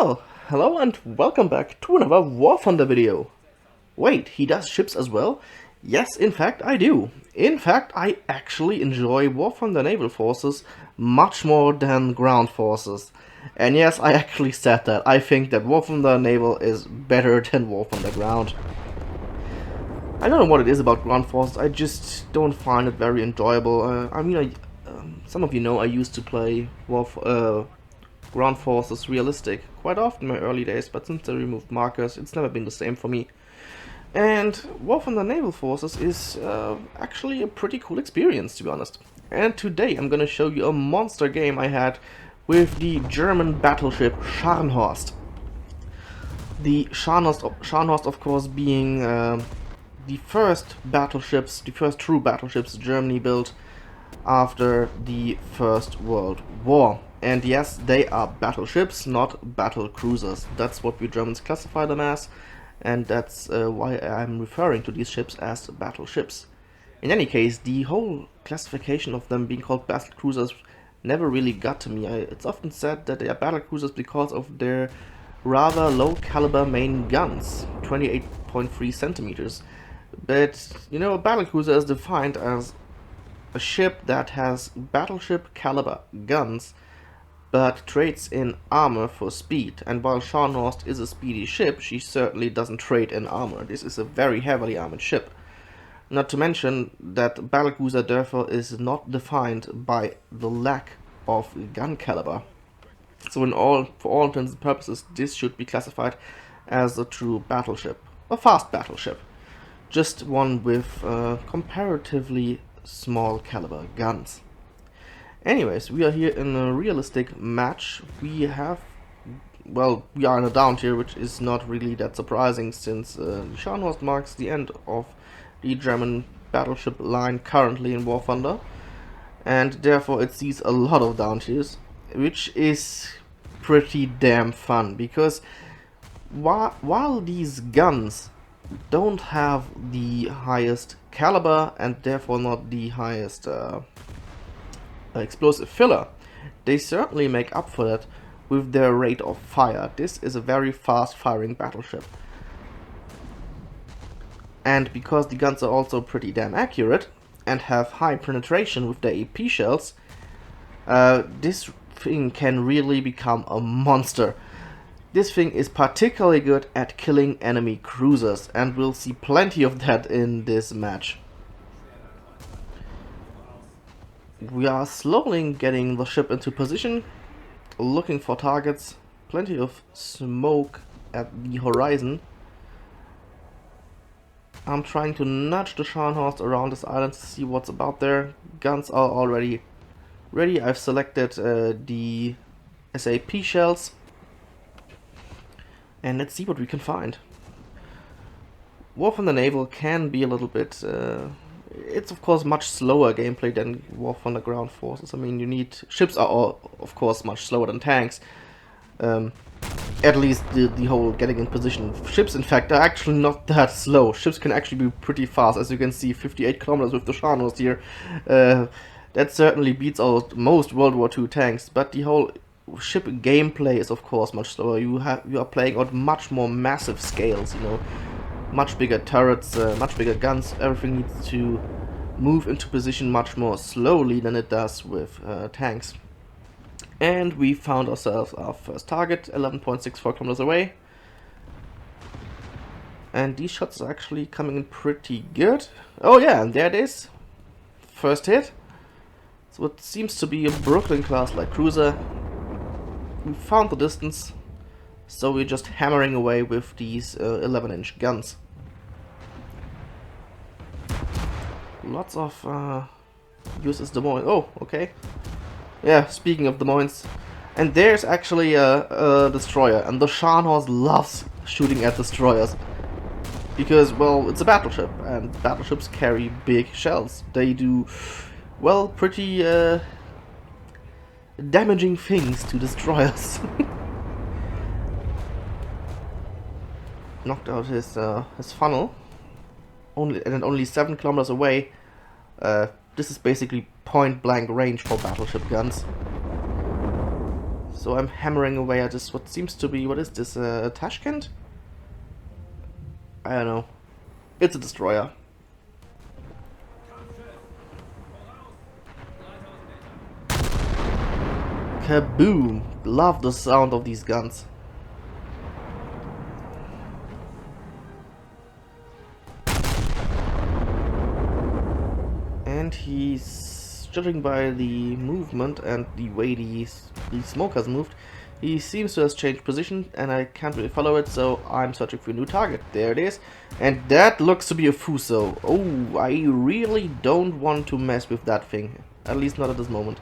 Well, hello and welcome back to another War Thunder video. Wait, he does ships as well? Yes, in fact I do. In fact, I actually enjoy War Thunder naval forces much more than ground forces. And yes, I actually said that. I think that War Thunder naval is better than War Thunder ground. I don't know what it is about ground forces, I just don't find it very enjoyable. Some of you know I used to play ground forces realistic quite often in my early days, but since they removed markers, it's never been the same for me. And War Thunder Naval Forces is actually a pretty cool experience, to be honest. And today I'm gonna show you a monster game I had with the German battleship Scharnhorst. The Scharnhorst of course, being the first true battleships Germany built after the First World War. And yes, they are battleships, not battle cruisers. That's what we Germans classify them as, and that's why I'm referring to these ships as battleships. In any case, the whole classification of them being called battle cruisers never really got to me. It's often said that they are battle cruisers because of their rather low caliber main guns, 28.3 centimeters. But, you know, a battle cruiser is defined as a ship that has battleship caliber guns but trades in armor for speed, and while Scharnhorst is a speedy ship, she certainly doesn't trade in armor. This is a very heavily armored ship. Not to mention that battlecruiser therefore is not defined by the lack of gun caliber. So for all intents and purposes, this should be classified as a true battleship. A fast battleship. Just one with comparatively small caliber guns. Anyways, we are here in a realistic match. We are in a down tier, which is not really that surprising, since Scharnhorst marks the end of the German battleship line currently in War Thunder, and therefore it sees a lot of down tiers, which is pretty damn fun, because while these guns don't have the highest caliber and therefore not the highest explosive filler, they certainly make up for that with their rate of fire. This is a very fast firing battleship, and because the guns are also pretty damn accurate and have high penetration with their AP shells, this thing can really become a monster. This thing is particularly good at killing enemy cruisers, and we'll see plenty of that in this match. We are slowly getting the ship into position, looking for targets, plenty of smoke at the horizon. I'm trying to nudge the Scharnhorst around this island to see what's about there. Guns are already ready. I've selected the SAP shells, and let's see what we can find. War Thunder Naval can be a little bit it's of course much slower gameplay than War Thunder ground forces. I mean, ships are all, of course, much slower than tanks. At least the whole getting in position. Ships, in fact, are actually not that slow. Ships can actually be pretty fast, as you can see, 58 kilometers with the Scharnhorst here. That certainly beats out most World War II tanks. But the whole ship gameplay is, of course, much slower. You are playing on much more massive scales, you know. Much bigger turrets, much bigger guns. Everything needs to move into position much more slowly than it does with tanks. And we found ourselves our first target, 11.64 kilometers away. And these shots are actually coming in pretty good. Oh yeah, and there it is. First hit. So it seems to be a Brooklyn class light cruiser. We found the distance, so we're just hammering away with these 11-inch guns. Lots of USS Des Moines. Oh, okay. Yeah, speaking of Des Moines. And there's actually a destroyer, and the Scharnhorst loves shooting at destroyers. Because, well, it's a battleship, and battleships carry big shells. They do, well, pretty damaging things to destroyers. Knocked out his funnel. Only 7 kilometers away. This is basically point blank range for battleship guns. So I'm hammering away at this, what seems to be, what is this, Tashkent? I don't know. It's a destroyer. Kaboom! Love the sound of these guns. And he's, judging by the movement and the way the smoke has moved, he seems to have changed position and I can't really follow it, so I'm searching for a new target. There it is. And that looks to be a Fuso. Oh, I really don't want to mess with that thing. At least not at this moment.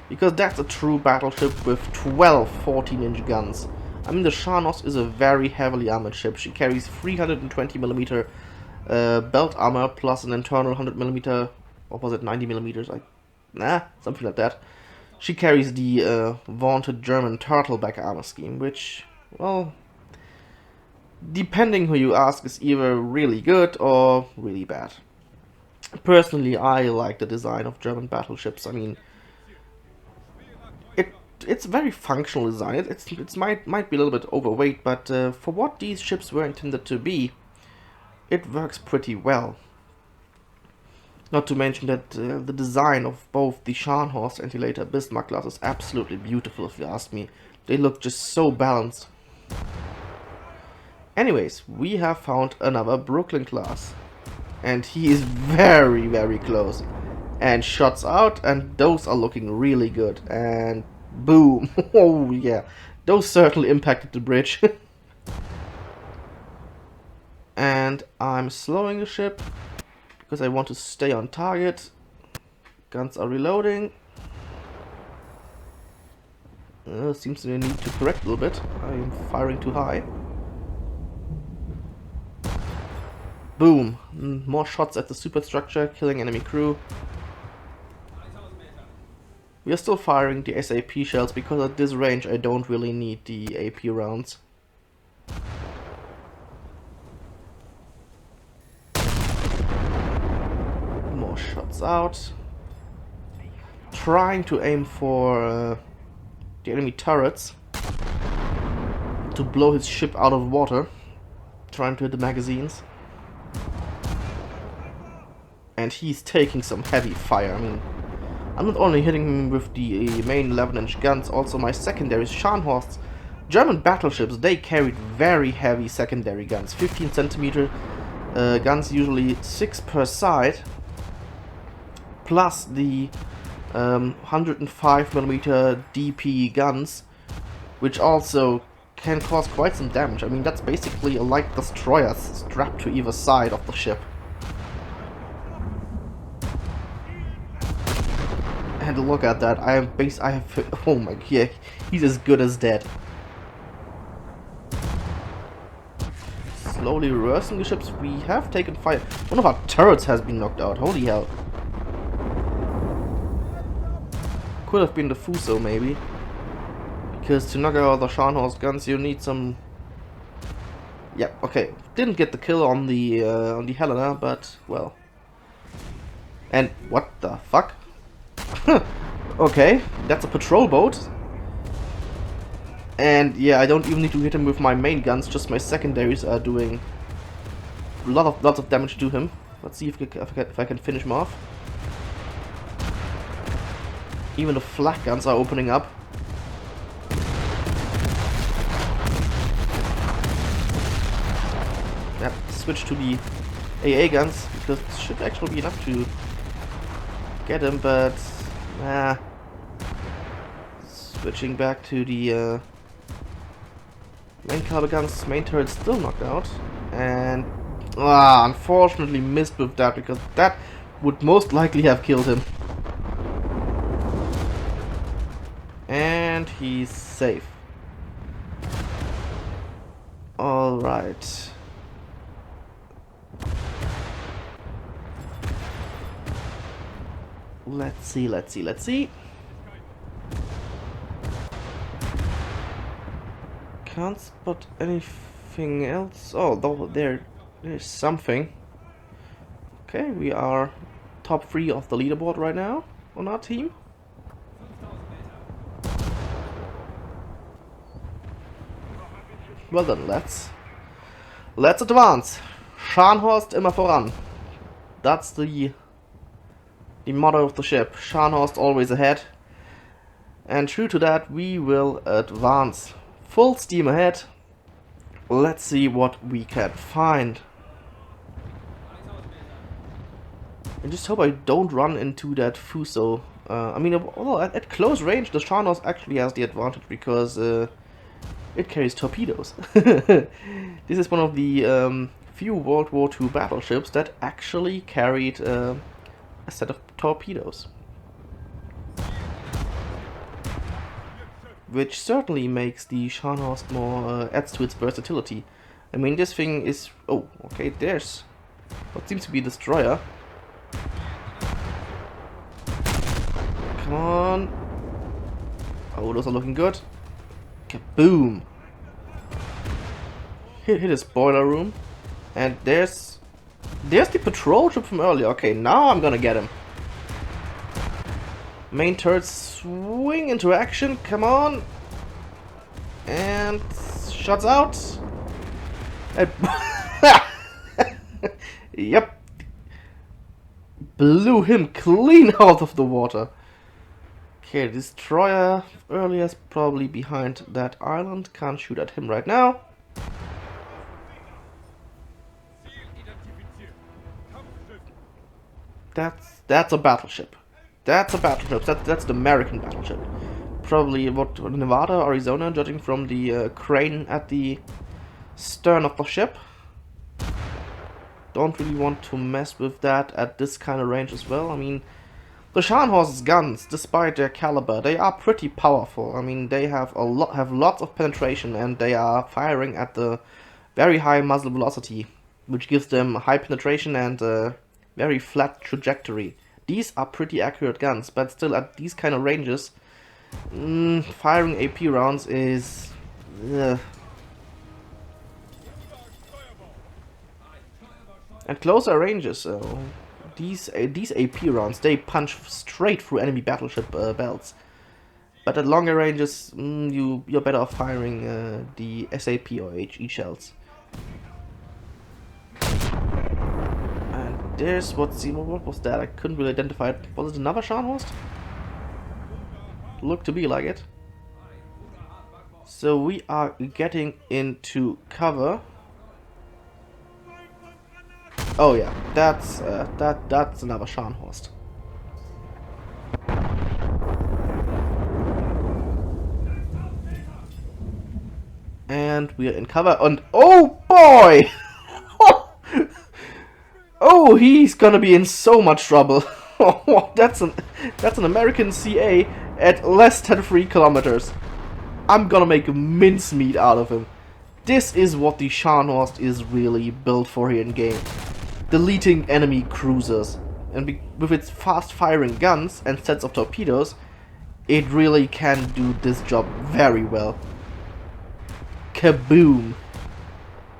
Because that's a true battleship with 12 14-inch guns. I mean, the Scharnhorst is a very heavily armored ship. She carries 320mm belt armor plus an internal 100mm, or was it 90mm? Something like that. She carries the vaunted German turtleback armor scheme, which, well, depending who you ask, is either really good or really bad. Personally, I like the design of German battleships. I mean, it's very functional design. It might be a little bit overweight, but for what these ships were intended to be, it works pretty well. Not to mention that the design of both the Scharnhorst and the later Bismarck class is absolutely beautiful, if you ask me. They look just so balanced. Anyways, we have found another Brooklyn class. And he is very, very close. And shots out, and those are looking really good. And boom. Oh yeah, those certainly impacted the bridge. And I'm slowing the ship because I want to stay on target. Guns are reloading. Seems to need to correct a little bit. I'm firing too high. Boom. More shots at the superstructure, killing enemy crew. We are still firing the SAP shells because at this range I don't really need the AP rounds. More shots out. Trying to aim for the enemy turrets to blow his ship out of water. Trying to hit the magazines. And he's taking some heavy fire. I mean, I'm not only hitting him with the main 11-inch guns, also my secondaries, Scharnhorsts. German battleships, they carried very heavy secondary guns. 15cm guns, usually 6 per side. Plus the 105mm DP guns, which also can cause quite some damage. I mean, that's basically a light destroyer strapped to either side of the ship. And look at that, oh my god, he's as good as dead. Slowly reversing the ships, we have taken fire. One of our turrets has been knocked out, holy hell. Could have been the Fuso maybe. Because to knock out the Scharnhorst guns you need some... Yeah, okay, didn't get the kill on the Helena, but well. And what the fuck? Okay, that's a patrol boat. And yeah, I don't even need to hit him with my main guns, just my secondaries are doing lots of damage to him. Let's see if I can finish him off. Even the flak guns are opening up. Yep, switch to the AA guns, because it should actually be enough to get him, but nah. Switching back to the main caliber guns, main turret still knocked out, and unfortunately missed with that, because that would most likely have killed him. And he's safe. Alright. Let's see. Can't spot anything else. Oh, though there's something. Okay, we are top 3 of the leaderboard right now on our team. Well then, let's advance. Scharnhorst immer voran. That's the motto of the ship. Scharnhorst always ahead. And true to that, we will advance. Full steam ahead. Let's see what we can find. I just hope I don't run into that Fuso. I mean, although at close range, the Scharnhorst actually has the advantage because it carries torpedoes. This is one of the few World War II battleships that actually carried a set of torpedoes. Which certainly makes the Scharnhorst more, adds to its versatility. I mean, this thing is... Oh, okay, there's what seems to be a destroyer. Come on. Oh, those are looking good. Kaboom! Hit his boiler room. And there's the patrol ship from earlier. Okay, now I'm gonna get him. Main turrets swing into action. Come on. And shuts out. Yep. Blew him clean out of the water. Okay, destroyer earlier is probably behind that island. Can't shoot at him right now. That's a battleship. That's a battleship. That's the American battleship. Probably what, Nevada, Arizona, judging from the crane at the stern of the ship. Don't really want to mess with that at this kind of range as well. I mean, the Scharnhorst's guns, despite their caliber, they are pretty powerful. I mean, they have lots of penetration, and they are firing at the very high muzzle velocity, which gives them high penetration and very flat trajectory. These are pretty accurate guns, but still at these kind of ranges, firing AP rounds is... At closer ranges, these AP rounds, they punch straight through enemy battleship belts. But at longer ranges, you're better off firing the SAP or HE shells. And there's what was that? I couldn't really identify it. Was it another Scharnhorst? Looked to be like it. So we are getting into cover. Oh yeah, that's another Scharnhorst. And we are in cover, and oh boy! Oh, he's gonna be in so much trouble. That's an American CA at less than 3 kilometers. I'm gonna make mincemeat out of him. This is what the Scharnhorst is really built for here in game. Deleting enemy cruisers. And with its fast firing guns and sets of torpedoes, it really can do this job very well. Kaboom!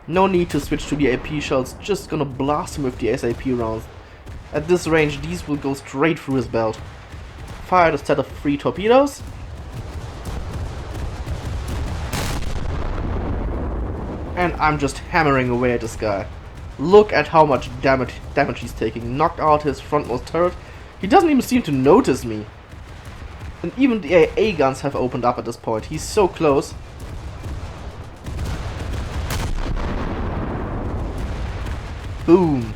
No need to switch to the AP shells, just gonna blast him with the SAP rounds. At this range, these will go straight through his belt. Fired a set of 3 torpedoes. And I'm just hammering away at this guy. Look at how much damage he's taking. Knocked out his frontmost turret. He doesn't even seem to notice me. And even the AA guns have opened up at this point. He's so close. Boom.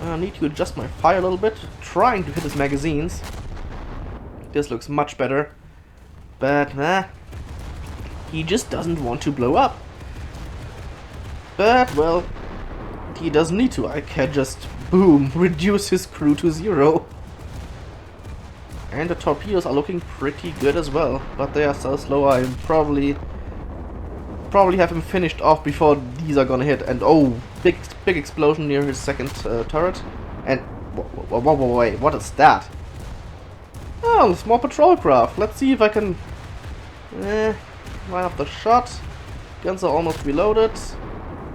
I need to adjust my fire a little bit. Trying to hit his magazines. This looks much better. But, he just doesn't want to blow up. But, well, he doesn't need to. I can just, boom, reduce his crew to 0. And the torpedoes are looking pretty good as well. But they are so slow, I probably have him finished off before these are gonna hit. And oh, big explosion near his second turret. And, wait, what is that? Oh, a small patrol craft. Let's see if I can line up the shot. Guns are almost reloaded.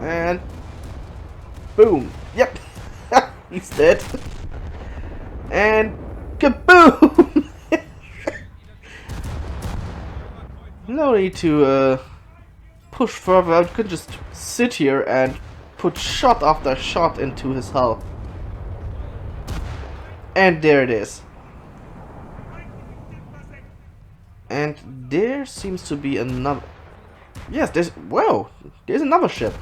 And boom. Yep. He's dead. And kaboom. No need to push further out. You can just sit here and put shot after shot into his hull. And there it is. And there seems to be another... Yes, there's another ship.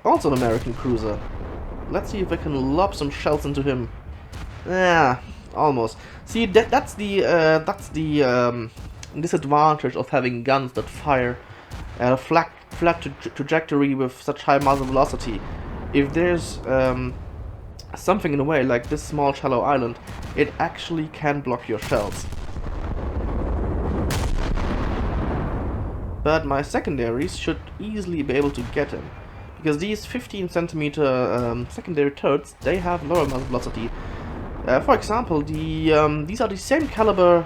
Also an American cruiser. Let's see if I can lob some shells into him. Yeah, almost. See, that's the disadvantage of having guns that fire at a flat trajectory with such high muzzle velocity. If there's something in the way, like this small shallow island, it actually can block your shells. But my secondaries should easily be able to get him, because these 15 centimeter secondary turrets, they have lower muzzle velocity. For example, these are the same caliber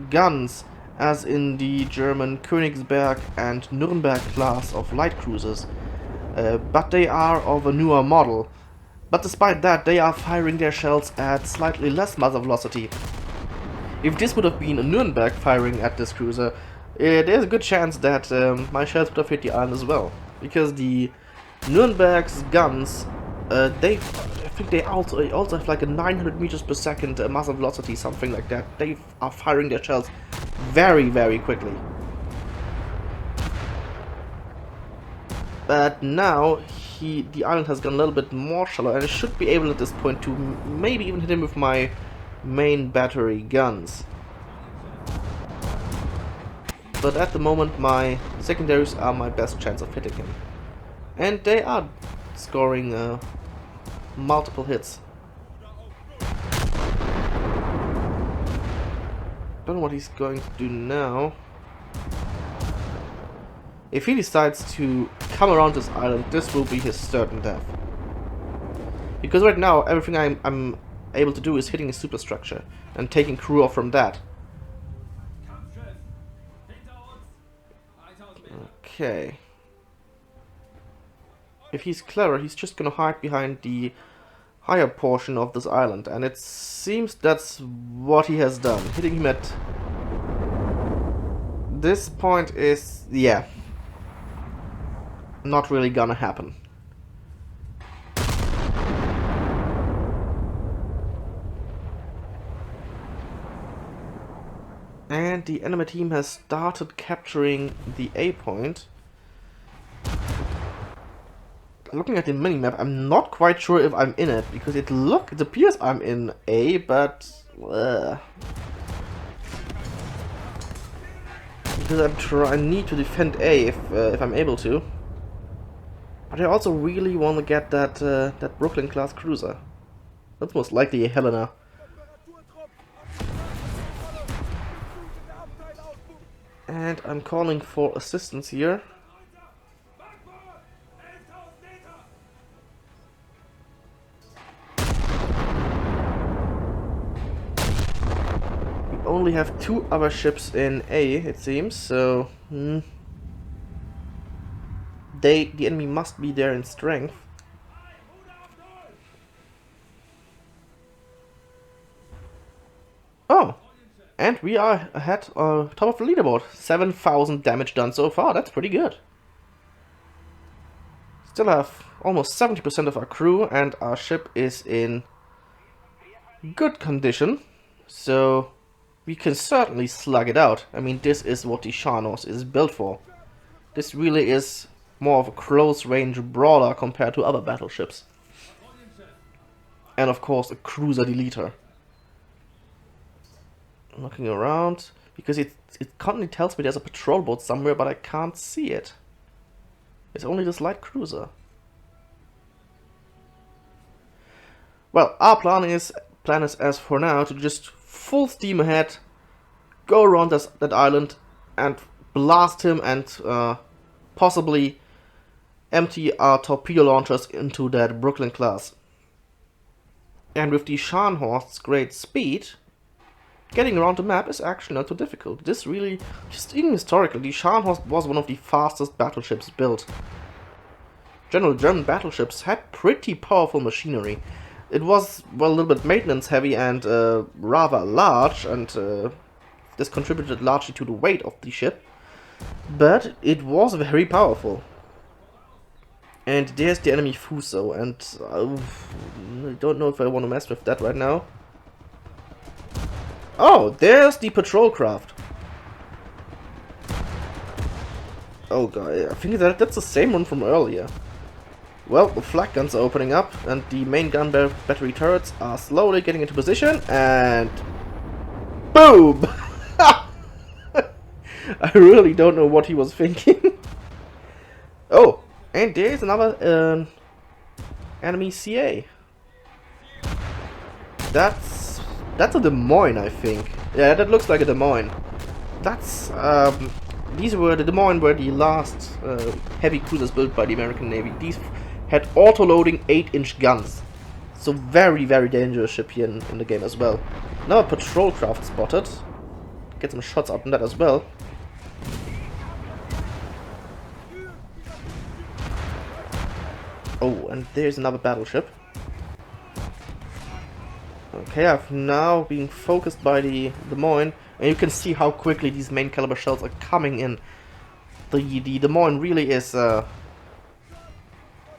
guns as in the German Königsberg and Nuremberg class of light cruisers, but they are of a newer model. But despite that, they are firing their shells at slightly less muzzle velocity. If this would have been a Nuremberg firing at this cruiser, there's a good chance that my shells would have hit the island as well, because the Nuremberg's guns, I think they also have like a 900 meters per second muzzle velocity, something like that. They are firing their shells very, very quickly. But now the island has gone a little bit more shallow, and I should be able at this point to maybe even hit him with my main battery guns. But at the moment my secondaries are my best chance of hitting him. And they are scoring multiple hits. Don't know what he's going to do now. If he decides to come around this island, this will be his certain death. Because right now, everything I'm able to do is hitting his superstructure and taking crew off from that. Okay. If he's clever, he's just gonna hide behind the higher portion of this island, and it seems that's what he has done. Hitting him at this point is, yeah, not really gonna happen. And the enemy team has started capturing the A point. Looking at the minimap, I'm not quite sure if I'm in it, because it appears I'm in A, but because I need to defend A if I'm able to. But I also really want to get that Brooklyn class cruiser. That's most likely a Helena. And I'm calling for assistance here. We only have 2 other ships in A, it seems, so the enemy must be there in strength. Oh! And we are ahead, top of the leaderboard. 7,000 damage done so far. That's pretty good. Still have almost 70% of our crew, and our ship is in good condition. So we can certainly slug it out. I mean, this is what the Scharnhorst is built for. This really is more of a close-range brawler compared to other battleships. And of course, a cruiser deleter. Looking around, because it constantly tells me there's a patrol boat somewhere, but I can't see it. It's only this light cruiser. Well, our plan is as for now to just full steam ahead, go around that island and blast him, and possibly empty our torpedo launchers into that Brooklyn class. And with the Scharnhorst's great speed, getting around the map is actually not too difficult. This really, just even historically, the Scharnhorst was one of the fastest battleships built. General German battleships had pretty powerful machinery. It was, well, a little bit maintenance heavy and rather large, and this contributed largely to the weight of the ship. but it was very powerful. And there's the enemy Fuso, and I don't know if I want to mess with that right now. Oh, there's the patrol craft. Oh god, I think that's the same one from earlier. Well, the flak guns are opening up, and the main gun battery turrets are slowly getting into position, and boom! I really don't know what he was thinking. Oh, and there's another enemy CA. That's a Des Moines, I think. Yeah, that looks like a Des Moines. That's these were the Des Moines were the last heavy cruisers built by the American Navy. These had auto-loading 8-inch guns. So very, very dangerous ship here in the game as well. Now a patrol craft spotted. Get some shots out on that as well. Oh, and there's another battleship. Okay, I've now been focused by the Des Moines, and you can see how quickly these main caliber shells are coming in. The Des Moines really is a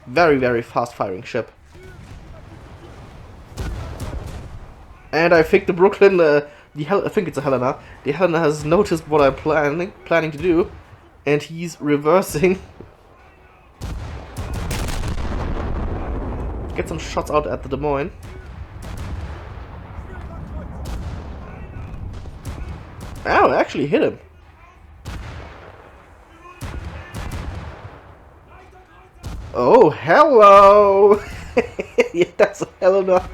very, very fast firing ship. And I think the Brooklyn, I think it's a Helena. The Helena has noticed what I'm planning to do, and he's reversing. Get some shots out at the Des Moines. Ow, I actually hit him. Oh, hello! Yeah, that's a Helena.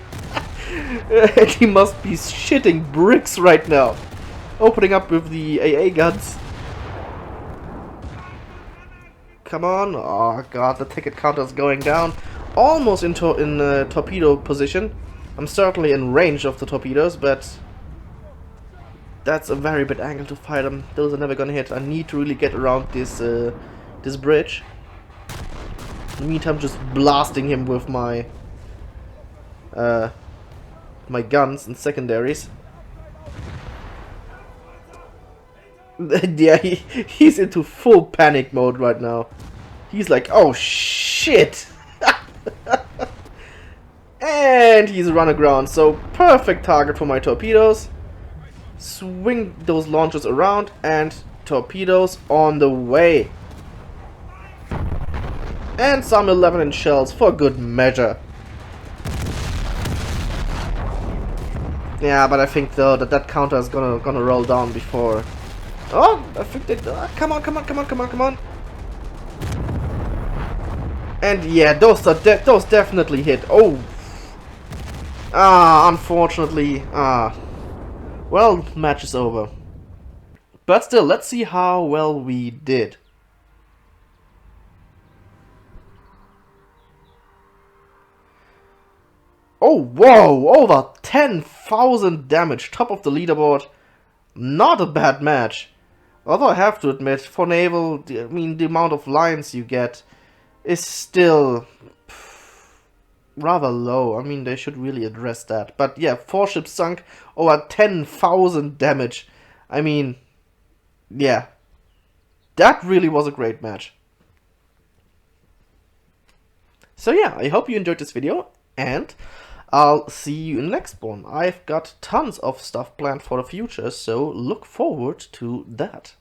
And he must be shitting bricks right now. Opening up with the AA guns. Come on. Oh god, the ticket counter is going down. Almost in torpedo position. I'm certainly in range of the torpedoes, but that's a very bad angle to fire them. Those are never gonna hit. I need to really get around this this bridge. In the meantime, just blasting him with my my guns and secondaries. Yeah, he's into full panic mode right now. He's like, oh shit! And he's run aground, so perfect target for my torpedoes. Swing those launchers around, and torpedoes on the way. And some 11-inch shells for good measure. Yeah, but I think though that counter is gonna roll down before. Oh, I think they. Come on! And yeah, those definitely hit. Oh, unfortunately, well, match is over. But still, let's see how well we did. Oh, whoa! Over 10,000 damage, top of the leaderboard. Not a bad match. Although I have to admit, for naval, I mean, the amount of lines you get is still rather low. I mean, they should really address that. But yeah, 4 ships sunk, over 10,000 damage. I mean, yeah, that really was a great match. So yeah, I hope you enjoyed this video, and I'll see you in the next one. I've got tons of stuff planned for the future, so look forward to that.